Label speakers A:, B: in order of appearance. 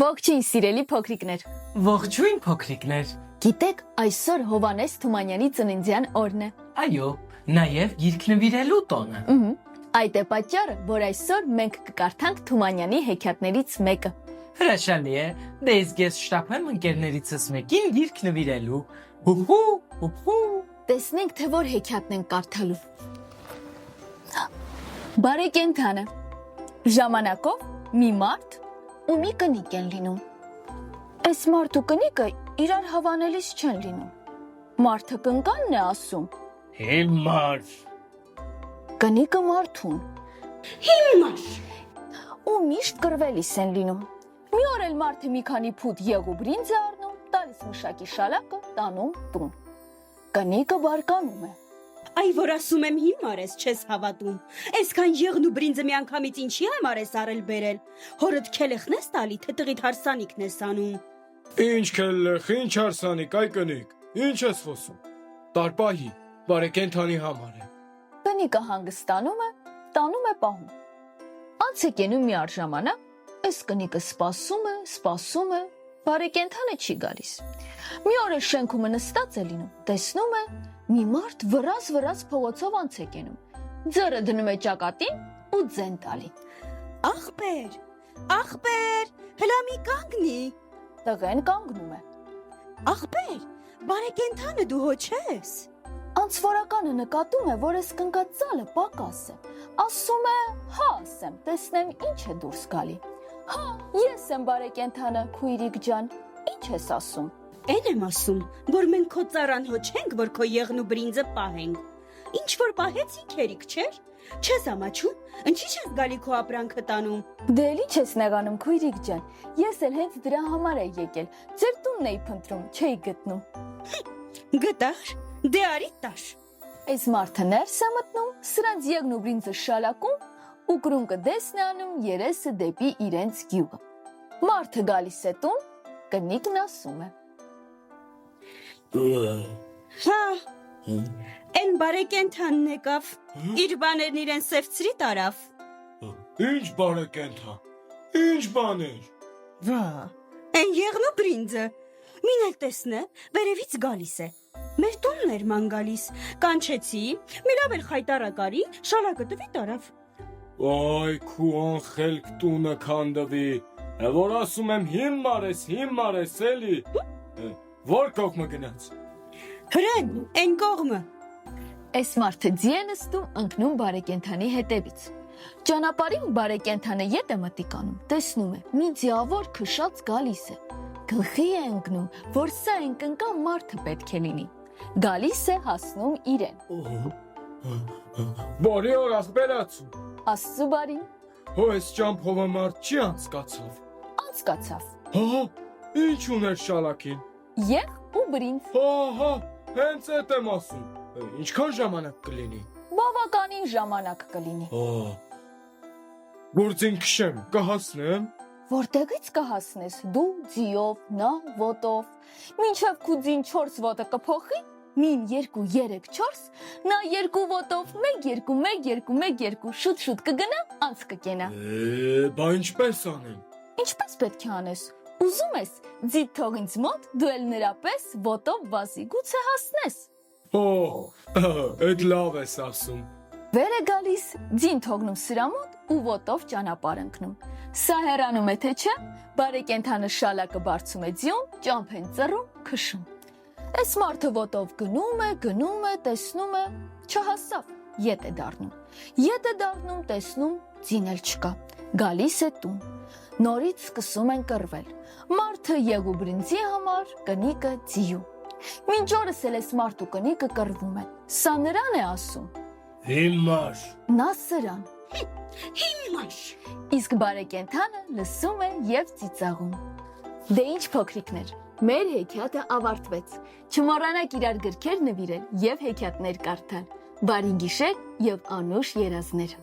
A: Ողջույն սիրելի փոքրիկներ։
B: Ողջույն փոքրիկներ։
A: Գիտեք, այսօր Հովանես Թումանյանի ծննդյան օրն է։
B: Այո, նաև գիրք նվիրելու տոնը։
A: Այդ է պատճառը, որ այսօր մենք կկարդանք Թումանյանի հեքիաթներից մեկը։
B: Հրաշալի է, դե իսկ ես շտապեմ ընկերներիցս մեկին գիրք նվիրելու։ Հուհու։
A: Տեսնենք, թե որ հեքիաթն են կարդալու։ Բարեկենդանը։ Ժամանակով մի մարդ ու մի կնիկ են լինում։ Այս մարդ ու կնիկը իրար հավանելիս չեն լինում։ Մարդը կնկանն է ասում.
B: Հիմար։
A: Կնիկը մարդուն.
C: Հիմար։
A: Ու միշտ կռվելիս են լինում։ Մի օր էլ մարդը մի քանի փուտ եղ ու բրինձ է առնում, տալիս մշակի շալակը, տանում տուն։ Կնիկը բարկանում է.
C: Այ որ ասում եմ հիմար ես, չես հավատում։ Այսքան եղն ու բրինձը միանգամից ինչի համար ես արել բերել։ Հորդ քելեխն ես տալի, թե տղիդ հարսանիքն ես անում։
D: Ինչ քելեխ, ինչ հարսանիք, այ կնիկ, ինչ ես խոսում։ Տարպահի, բարեկենդանի համար է։
A: Կնիկը հանգստանում է, տանում է պահում։ Անց է կենում մի առ ժամանակ, այս կնիկը սպասում է, բարեկենդանը չի գալիս։ Մի օր շենքում նստած է լինում, տեսնում է մի մարդ վրազ փողոցով անց է կենում։ Ձեռը դնում է ճակատին ու ձեն տալի։
C: Ախպեր, հլա մի կանգնի։
A: Տղեն կանգնում է։
C: Ախպեր, բարեկենդանը դու հո չես։
A: Անցորականը նկատում է, որ այս կնկած ծալը պակաս է։ Ասում է, հա ասեմ, տեսնեմ ինչ է դուրս գալի։ Հա, ես եմ բարեկենդանը, քույրիկ ջան, ինչ ես ասում։
C: Էն եմ ասում, որ մենք քո ծառան հո չենք, որ քո եղն ու բրինձը պահենք։ Ինչ որ պահեցինք երիկ, չէր։ Չես ամաչում, ինչի՞ չես գալի քո ապրանքը տանում։
A: Դե էլ ինչ ես նեղանում, քույրիկ ջան։ Ես էլ հենց դրա համար էի եկել։ Ձեր տունն էի փնտրում, չէի գտնում։
C: Գտար, դե արի տար։
A: Այս մարդը ներս է մտնում, սրանց եղն ու բրինձը շալակում ու կրունկը դեսն է անում երեսը դեպի իրենց գյուղը։ Մարդը գալիս է տուն, կնիկն ասում է.
C: Հա, են բարեկենդանն եկավ, իր բաներն իրեն սևցրի տարավ։
D: Ինչ բարեկենդան, ինչ բաներ։
C: Վա, են եղն ու բրինձը, մին էլ տեսնե, վերևից գալիս է։ Մեր տունն էր ման գալիս, կանչեցի, մի լավ էլ խայտարակարի, շալակը տվի տարավ։
D: Այ քու անխելք տունը քանդվի, որ ասում եմ հիմար ես էլի։ Որ կողմը գնաց։
C: Հրեն, են կողմը։
A: Այս մարդը ձի է նստում, ընկնում բարեկենդանի հետևից։ Ճանապարհին բարեկենդանը ետ է մտիկանում, տեսնում է, մի ձիավոր քշած գալիս է։ Գլխի է ընկնում, որ սա ընկնկան մարդը պետք է լինի։ Գալիս է հասնում իրեն։
D: Բարի օր ախպերացու։
A: Աստծու բարին,
D: Հո այս ճամփովը մարդ չի անցկացավ։
A: անցկացավ։
D: Հա, ինչ ուներ շալակին։
A: Եղ ու բրինձ։
D: Հա, հենց էդ եմ ասում։ Ինչքան ժամանակ կլինի։
A: Բավականին ժամանակ կլինի։
D: Գործին քշեմ, կհասնեմ։
A: Որտեղից կհասնես դու ձիով, նա ոտով։ Մինչև քու ձին 4 ոտը կփոխի, մին 2 3 4, նա 2 ոտով 1 2 1 2 1 2 շուտ կգնա, անց կկենա։
D: Բա ինչպես անեմ։
A: Ինչպես պետք է անես։ Ուզում ես ձիթ թող ինձ մոտ, դու էլ նրա պես ոտով վազի, գուցե հասնես։
D: Այդ լավ ես ասում։
A: Վեր է գալիս, ձին թողնում սրա մոտ ու ոտով ճանապարհ ընկնում։ Սա հեռանում է թե չէ, բարեկենդանը շալակը բարձում է ձյուն, ճամփ են ծռում, քշում։ Այս մարդը ոտով գնում է, տեսնում է, չհասավ, ետ է դառնում, տեսնում, ձին էլ չկա։ Գալիս է տուն։ Նորից սկսում են կռվել։ Մարդը եղ ու բրինձի համար, կնիկը ձիու։ Մինչ օրս էլ այս մարդ ու կնիկը կռվում են։ Սա նրան է ասում.
D: Հիմար։
A: Նա սրան։
C: Հիմար։
A: Իսկ բարեկենդանը լսում է եւ ծիծաղում։ Դե ինչ փոքրիկներ, մեր հեքիաթը ավարտվեց։ Չմոռանաք իրար գրքեր նվիրել եւ հեքիաթներ կարդալ։ Բարի գիշեր եւ անուշ երազներ։